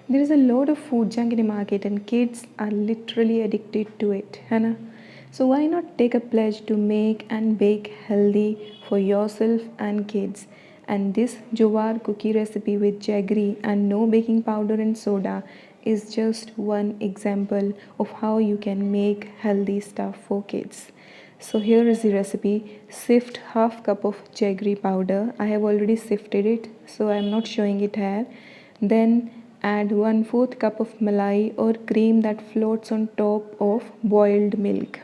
There is a lot of food junk in the market and kids are literally addicted to it, है ना? So why not take a pledge to make and bake healthy for yourself and kids? And this Jowar cookie recipe with jaggery and no baking powder and soda is just one example of how you can make healthy stuff for kids. So here is the recipe. Sift half cup of jaggery powder. I have already sifted it, so I am not showing it here. Then add 1/4 cup of malai or cream that floats on top of boiled milk.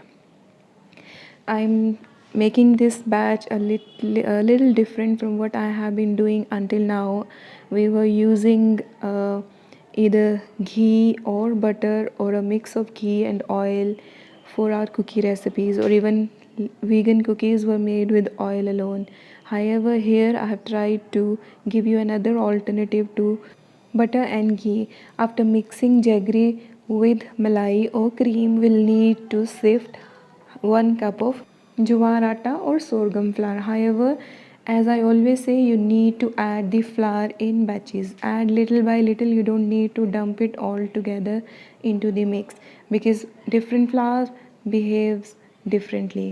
I'm making this batch a little different from what I have been doing until now. We were using either ghee or butter or a mix of ghee and oil for our cookie recipes, or even vegan cookies were made with oil alone. However, here I have tried to give you another alternative to butter and ghee. After mixing jaggery with malai or cream, we'll need to sift 1 cup of Jowar atta or sorghum flour. However, as I always say, you need to add the flour in batches. Add little by little, you don't need to dump it all together into the mix, because different flour behaves differently.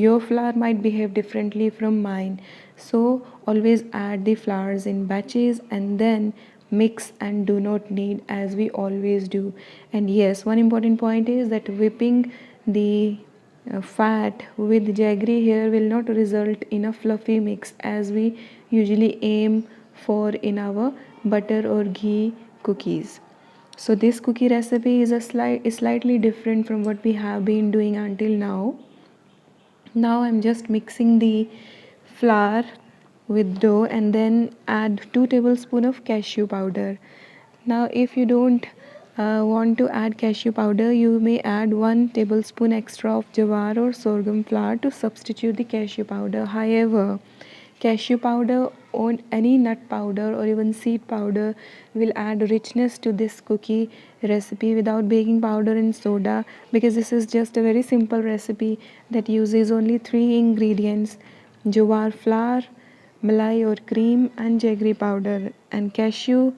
Your flour might behave differently from mine. So always add the flours in batches and then mix and do not knead as we always do. And yes, one important point is that whipping the fat with jaggery here will not result in a fluffy mix as we usually aim for in our butter or ghee cookies. So this cookie recipe is slightly different from what we have been doing until now. Now I'm just mixing the flour with dough and then add 2 tablespoons of cashew powder. Now if you don't want to add cashew powder, you may add 1 tablespoon extra of jowar or sorghum flour to substitute the cashew powder. However, cashew powder or any nut powder or even seed powder will add richness to this cookie recipe without baking powder and soda, because this is just a very simple recipe that uses only 3 ingredients: jowar flour, malai or cream, and jaggery powder. And cashew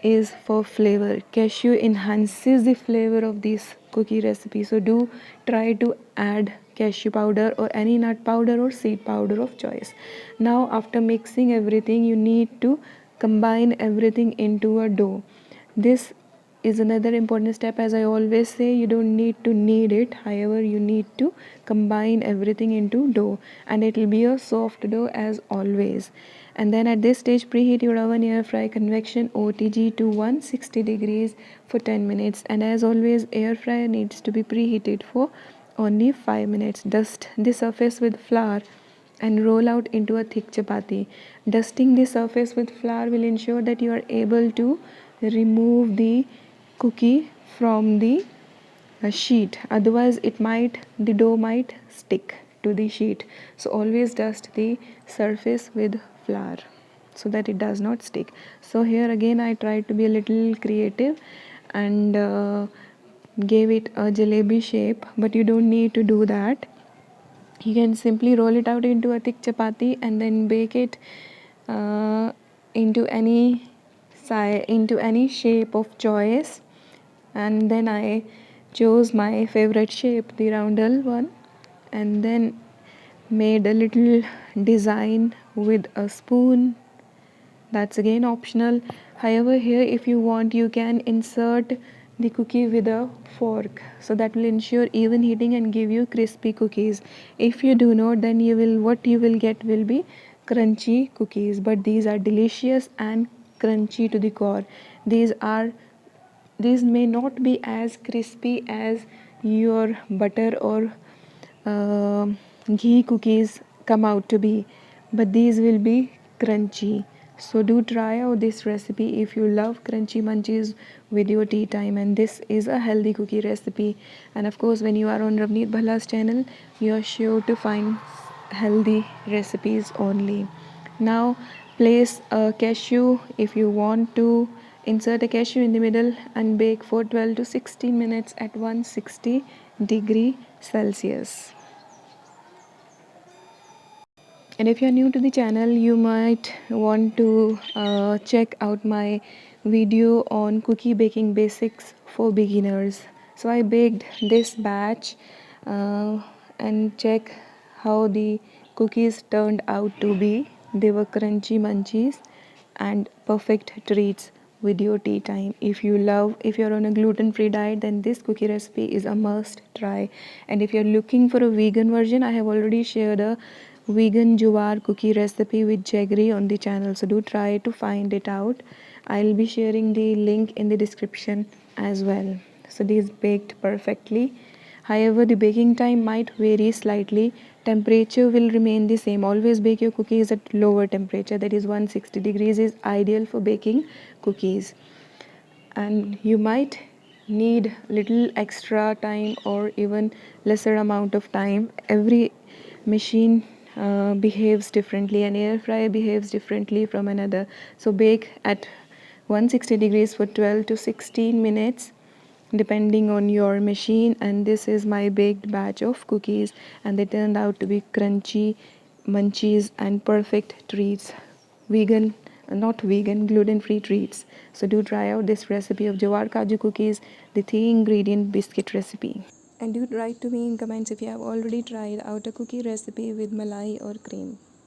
is for flavor. Cashew enhances the flavor of this cookie recipe. So do try to add cashew powder or any nut powder or seed powder of choice. Now after mixing everything, you need to combine everything into a dough. This is another important step. As I always say, you don't need to knead it. However, you need to combine everything into dough and it will be a soft dough as always. And then at this stage, preheat your oven air fry convection OTG to 160 degrees for 10 minutes. And as always, air fryer needs to be preheated for only 5 minutes. Dust the surface with flour and roll out into a thick chapati. Dusting the surface with flour will ensure that you are able to remove the cookie from the sheet. Otherwise, the dough might stick to the sheet. So always dust the surface with flour so that it does not stick. So here again I tried to be a little creative and gave it a jalebi shape, but you don't need to do that. You can simply roll it out into a thick chapati and then bake it uh, into any into any shape of choice. And then I chose my favorite shape, the roundel one, and then made a little design with a spoon. That's again optional. However, here if you want, you can insert the cookie with a fork, so that will ensure even heating and give you crispy cookies. If you do not, then what you will get will be crunchy cookies, but these are delicious and crunchy to the core. These may not be as crispy as your butter or uh, ghee cookies come out to be, but these will be crunchy. So do try out this recipe if you love crunchy munchies with your tea time. And this is a healthy cookie recipe. And of course, when you are on Ravneet Bhalla's channel, you are sure to find healthy recipes only. Now place a cashew. If you want to, insert a cashew in the middle and bake for 12 to 16 minutes at 160 degree Celsius. And if you're new to the channel, you might want to check out my video on cookie baking basics for beginners. So I baked this batch uh, and check how the cookies turned out to be. They were crunchy munchies and perfect treats with your tea time. If you're on a gluten-free diet, then this cookie recipe is a must try. And if you're looking for a vegan version, I have already shared a vegan Jowar cookie recipe with Jaggery on the channel, so do try to find it out. I'll be sharing the link in the description as well. So these baked perfectly. However, the baking time might vary slightly. Temperature will remain the same. Always bake your cookies at lower temperature, that is 160 degrees is ideal for baking cookies. And you might need little extra time or even lesser amount of time. Every machine behaves differently, and air fryer behaves differently from another. So bake at 160 degrees for 12 to 16 minutes depending on your machine. And this is my baked batch of cookies, and they turned out to be crunchy munchies and perfect treats, vegan, not vegan, gluten-free treats. So do try out this recipe of Jowar Kaju cookies, the 3-ingredient biscuit recipe. And do write to me in comments if you have already tried out a cookie recipe with malai or cream.